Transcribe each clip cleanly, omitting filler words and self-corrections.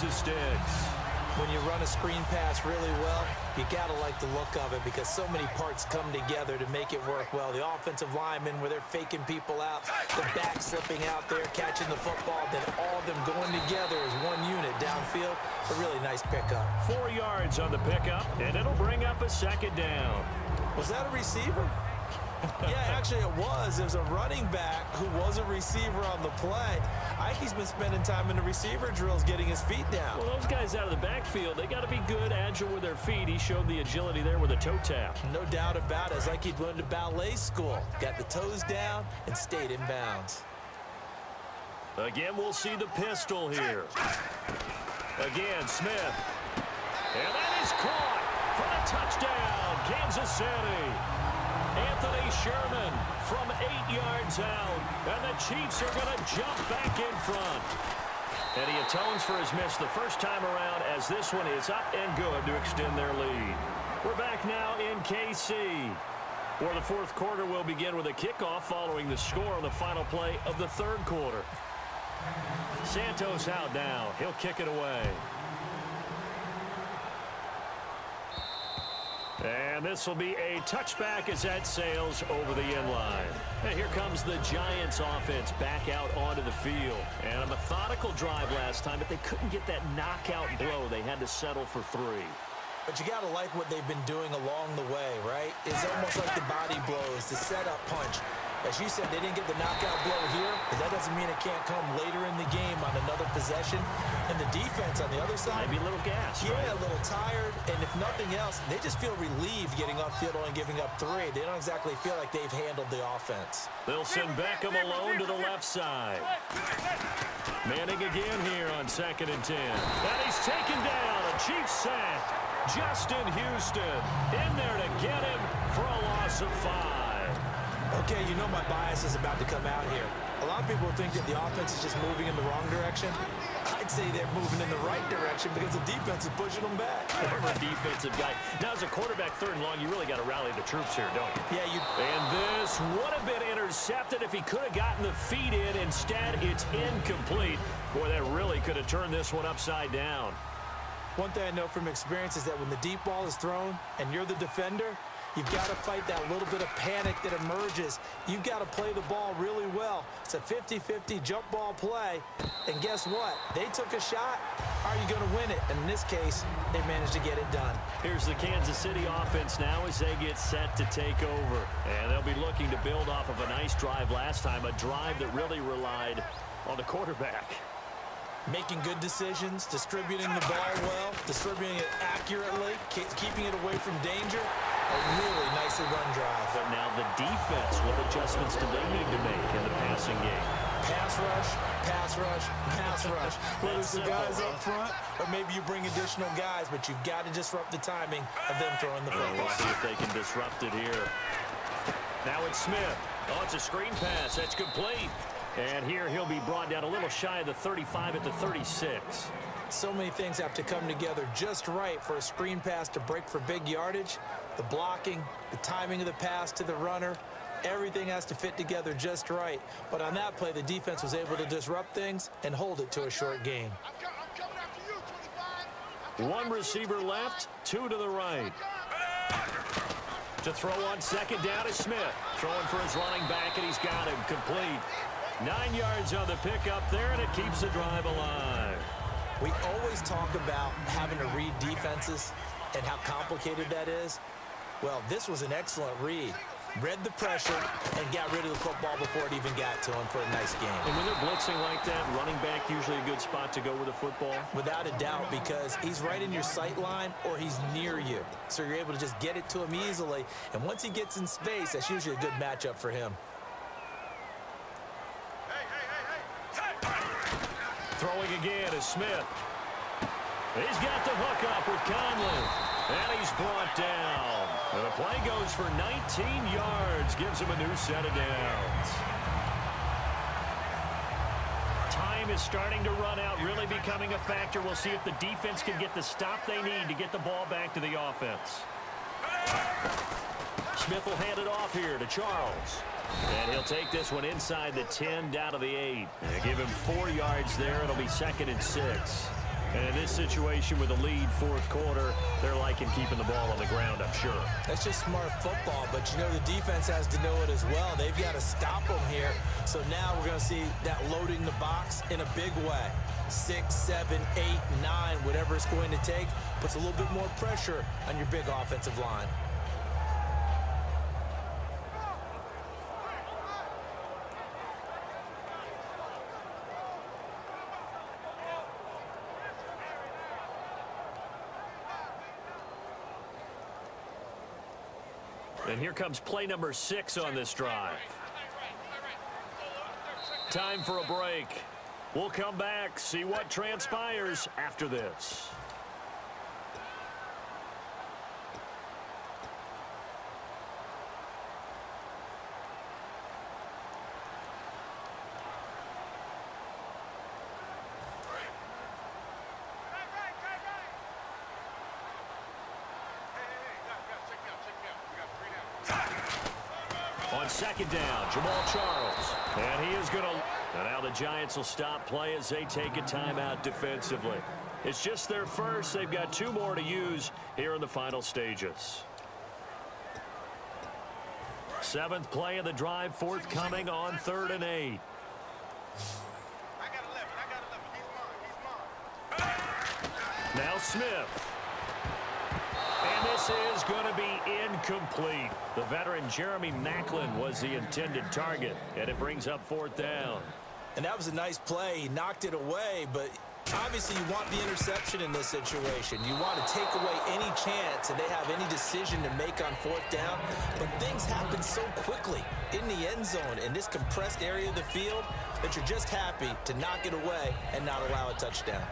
loses sticks. When you run a screen pass really well, you got to like the look of it because so many parts come together to make it work well. The offensive linemen, where they're faking people out, the back slipping out there, catching the football, then all of them going together as one unit downfield. A really nice pickup. 4 yards on the pickup, and it'll bring up a second down. Was that a receiver? Yeah, actually it was. It was a running back who was a receiver on the play. Ike's been spending time in the receiver drills getting his feet down. Well, those guys out of the backfield, they got to be good, agile with their feet. He showed the agility there with a toe tap. No doubt about it. It's like he went to ballet school. Got the toes down and stayed in bounds. Again, we'll see the pistol here. Again, Smith. And that is caught for a touchdown, Kansas City. Anthony Sherman from 8 yards out, and the Chiefs are going to jump back in front. And he atones for his miss the first time around as this one is up and good to extend their lead. We're back now in KC, where the fourth quarter will begin with a kickoff following the score on the final play of the third quarter. Santos out now. He'll kick it away. And this will be a touchback as that sails over the end line. And here comes the Giants offense back out onto the field. And a methodical drive last time, but they couldn't get that knockout blow. They had to settle for 3. But you got to like what they've been doing along the way, right? It's almost like the body blows, the setup punch. As you said, they didn't get the knockout blow here, but that doesn't mean it can't come later in the game on another possession. And the defense on the other side, maybe a little gas, yeah, right? A little tired. And if nothing else, they just feel relieved getting off field only giving up 3. They don't exactly feel like they've handled the offense. They'll send Beckham alone to the left side. Manning again here on 2nd and 10. And he's taken down. A Chiefs sack. Justin Houston in there to get him for a loss of 5. Okay, you know my bias is about to come out here. A lot of people think that the offense is just moving in the wrong direction. I'd say they're moving in the right direction because the defense is pushing them back. Former defensive guy. Now, as a quarterback, 3rd and long, you really got to rally the troops here, don't you? Yeah, you. And this would have been intercepted if he could have gotten the feet in. Instead, it's incomplete. Boy, that really could have turned this one upside down. One thing I know from experience is that when the deep ball is thrown and you're the defender, you've got to fight that little bit of panic that emerges. You've got to play the ball really well. It's a 50-50 jump ball play. And guess what? They took a shot. Are you going to win it? And in this case, they managed to get it done. Here's the Kansas City offense now as they get set to take over. And they'll be looking to build off of a nice drive last time, a drive that really relied on the quarterback. Making good decisions, distributing the ball well, distributing it accurately, keeping it away from danger. A really nicely run drive. But now the defense, what adjustments do they need to make in the passing game? Pass rush, pass rush, pass rush. Whether it's the guys up front or maybe you bring additional guys, but you've got to disrupt the timing of them throwing the football. We'll see if they can disrupt it here. Now it's Smith. Oh, it's a screen pass. That's complete. And here he'll be brought down a little shy of the 35 at the 36. So many things have to come together just right for a screen pass to break for big yardage. The blocking, the timing of the pass to the runner, everything has to fit together just right. But on that play, the defense was able to disrupt things and hold it to a short game. One receiver left, 2 to the right. To throw on 2nd down is Smith. Throwing for his running back, and he's got him complete. 9 yards on the pickup there, and it keeps the drive alive. We always talk about having to read defenses and how complicated that is. Well, this was an excellent read. Read the pressure and got rid of the football before it even got to him for a nice game. And when they're blitzing like that, running back usually a good spot to go with the football? Without a doubt, because he's right in your sight line or he's near you. So you're able to just get it to him easily. And once he gets in space, that's usually a good matchup for him. Throwing again is Smith. He's got the hook up with Conley. And he's brought down. And the play goes for 19 yards. Gives him a new set of downs. Time is starting to run out, really becoming a factor. We'll see if the defense can get the stop they need to get the ball back to the offense. Smith will hand it off here to Charles. And he'll take this one inside the 10 down to the 8. And give him 4 yards there. It'll be 2nd and 6. And in this situation with a lead fourth quarter, they're liking keeping the ball on the ground, I'm sure. That's just smart football, but you know the defense has to know it as well. They've got to stop them here. So now we're going to see that loading the box in a big way. 6, 7, 8, 9, whatever it's going to take, puts a little bit more pressure on your big offensive line. And here comes play number 6 on this drive. Time for a break. We'll come back, see what transpires after this. On second down, Jamal Charles. And he is going to... And now the Giants will stop play as they take a timeout defensively. It's just their first. They've got 2 more to use here in the final stages. 7th play of the drive, forthcoming on 3rd and 8. Now Smith. And this is going to be incomplete. The veteran Jeremy Maclin was the intended target, and it brings up 4th down. And that was a nice play. He knocked it away, but obviously you want the interception in this situation. You want to take away any chance and they have any decision to make on 4th down, but things happen so quickly in the end zone in this compressed area of the field that you're just happy to knock it away and not allow a touchdown.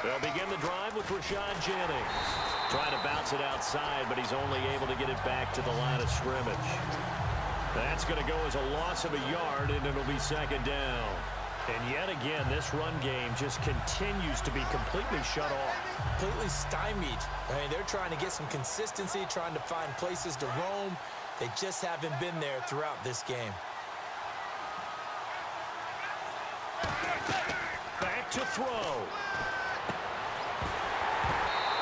They'll begin the drive with Rashad Jennings. Trying to bounce it outside, but he's only able to get it back to the line of scrimmage. That's going to go as a loss of a yard, and it'll be 2nd down. And yet again, this run game just continues to be completely shut off. Completely stymied. I mean, they're trying to get some consistency, trying to find places to roam. They just haven't been there throughout this game. Back to throw.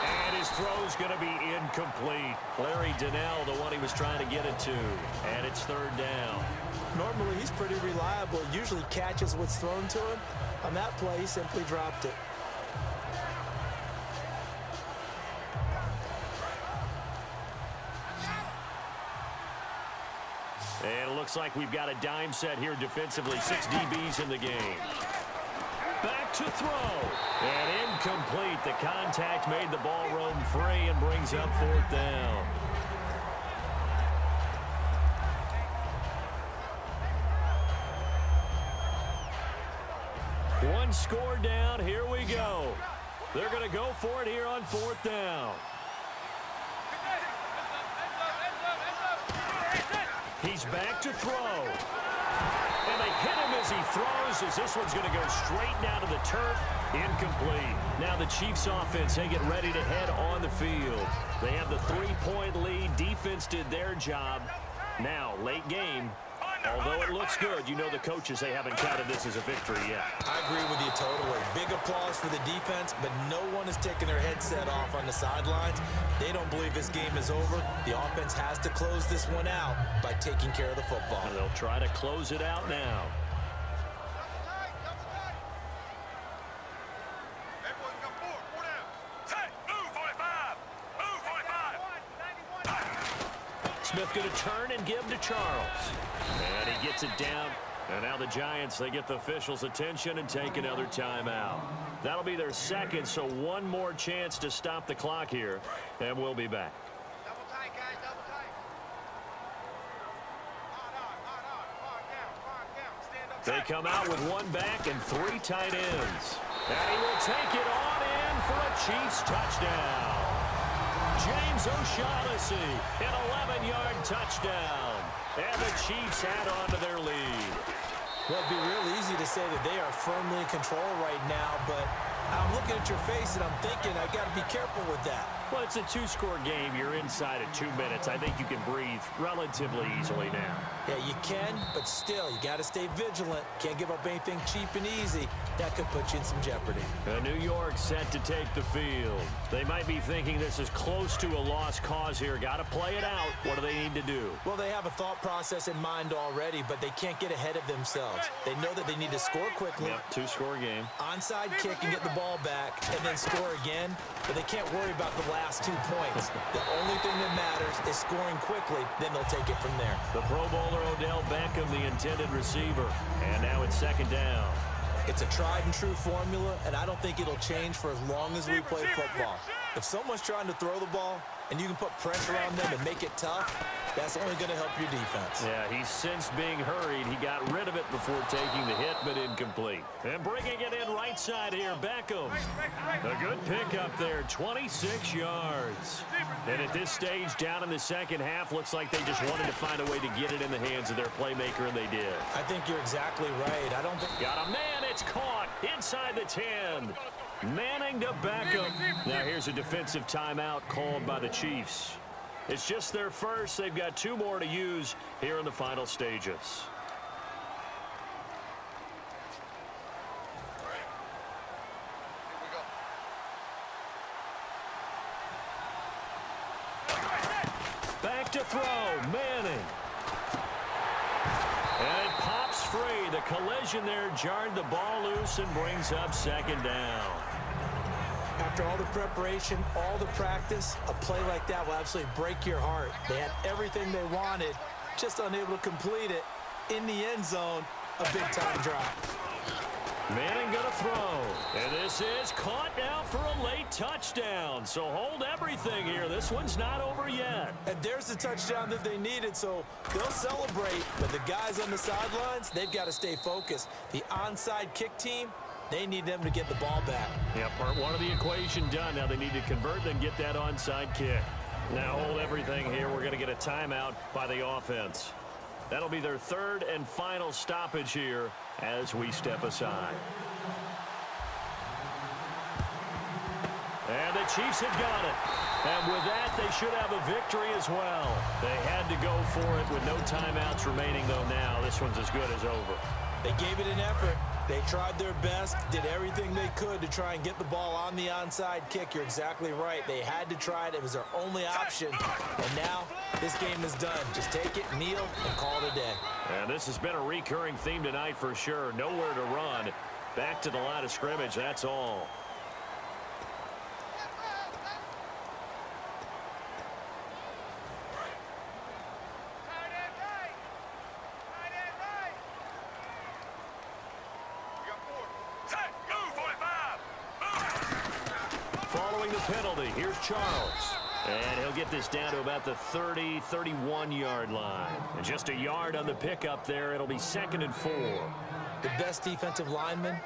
And his throw's going to be incomplete. Larry Donnell, the one he was trying to get it to. And it's 3rd down. Normally, he's pretty reliable. Usually catches what's thrown to him. On that play, he simply dropped it. And it looks like we've got a dime set here defensively. 6 DBs in the game. Back to throw. And incomplete. The contact made the ball roam free and brings up 4th down. One score down. Here we go. They're going to go for it here on 4th down. He's back to throw. And they hit him as he throws, as this one's going to go straight down to the turf. Incomplete. Now the Chiefs offense, they get ready to head on the field. They have the 3-point lead. Defense did their job. Now, late game. Although it looks good, you know the coaches, they haven't counted this as a victory yet. I agree with you totally. Big applause for the defense, but no one is taking their headset off on the sidelines. They don't believe this game is over. The offense has to close this one out by taking care of the football. And they'll try to close it out now. Smith going to turn and give to Charles. And he gets it down. And now the Giants, they get the officials' attention and take another timeout. That'll be their 2nd, so one more chance to stop the clock here. And we'll be back. Double tight, guys, double tight. They come out with 1 back and 3 tight ends. And he will take it on in for a Chiefs touchdown. James O'Shaughnessy, an 11-yard touchdown. And the Chiefs add on to their lead. Well, it'd be real easy to say that they are firmly in control right now, but I'm looking at your face, and I'm thinking I got to be careful with that. Well, it's a two-score game. You're inside of 2 minutes. I think you can breathe relatively easily now. Yeah, you can, but still, you got to stay vigilant. Can't give up anything cheap and easy. That could put you in some jeopardy. New York set to take the field. They might be thinking this is close to a lost cause here. Got to play it out. What do they need to do? Well, they have a thought process in mind already, but they can't get ahead of themselves. They know that they need to score quickly. Yep, two-score game. Onside kick and get the ball back, and then score again. But they can't worry about the last 2 points. The only thing that matters is scoring quickly. Then they'll take it from there. The Pro Bowler Odell Beckham, the intended receiver. And now it's second down. It's a tried-and-true formula, and I don't think it'll change for as long as we play football. If someone's trying to throw the ball and you can put pressure on them and make it tough, that's only going to help your defense. Yeah, he's since being hurried. He got rid of it before taking the hit, but incomplete. And bringing it in right side here, Beckham. A good pickup there, 26 yards. And at this stage, down in the second half, looks like they just wanted to find a way to get it in the hands of their playmaker, and they did. I think you're exactly right. I don't think... Got a man, it's caught inside the 10. Manning to Beckham. Now here's a defensive timeout called by the Chiefs. It's just their first. They've got 2 more to use here in the final stages. Back to throw. Manning. And it pops free. The collision there jarred the ball loose and brings up second down. After all the preparation, all the practice, a play like that will absolutely break your heart. They had everything they wanted, just unable to complete it. In the end zone, a big-time drop. Manning gonna throw. And this is caught now for a late touchdown. So hold everything here. This one's not over yet. And there's the touchdown that they needed, so they'll celebrate. But the guys on the sidelines, they've got to stay focused. The onside kick team, they need them to get the ball back. Yeah, part 1 of the equation done. Now they need to convert and get that onside kick. Now hold everything here. We're going to get a timeout by the offense. That'll be their 3rd and final stoppage here as we step aside. And the Chiefs have got it. And with that, they should have a victory as well. They had to go for it with no timeouts remaining, though, now. This one's as good as over. They gave it an effort. They tried their best, did everything they could to try and get the ball on the onside kick. You're exactly right. They had to try it. It was their only option. And now this game is done. Just take it, kneel, and call it a day. And this has been a recurring theme tonight for sure. Nowhere to run. Back to the line of scrimmage, that's all. Following the penalty, here's Charles. And he'll get this down to about the 30, 31-yard line. And just a yard on the pickup there. It'll be 2nd and 4. The best defensive linemen,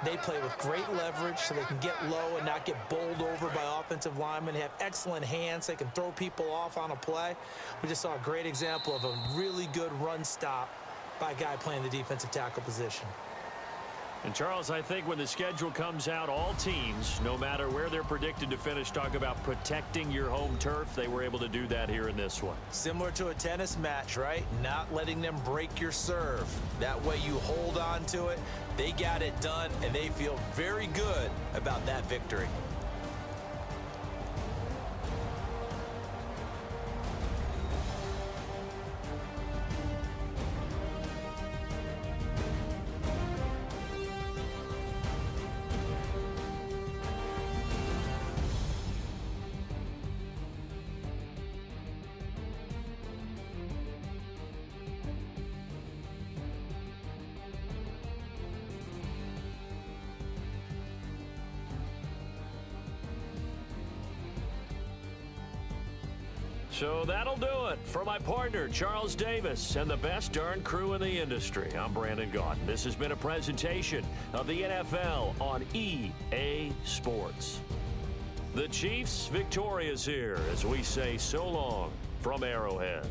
they play with great leverage so they can get low and not get bowled over by offensive linemen. They have excellent hands. They can throw people off on a play. We just saw a great example of a really good run stop by a guy playing the defensive tackle position. And, Charles, I think when the schedule comes out, all teams, no matter where they're predicted to finish, talk about protecting your home turf. They were able to do that here in this one. Similar to a tennis match, right? Not letting them break your serve. That way you hold on to it. They got it done, and they feel very good about that victory. So that'll do it. For my partner, Charles Davis, and the best darn crew in the industry, I'm Brandon Gaudin. This has been a presentation of the NFL on EA Sports. The Chiefs victorious here as we say so long from Arrowhead.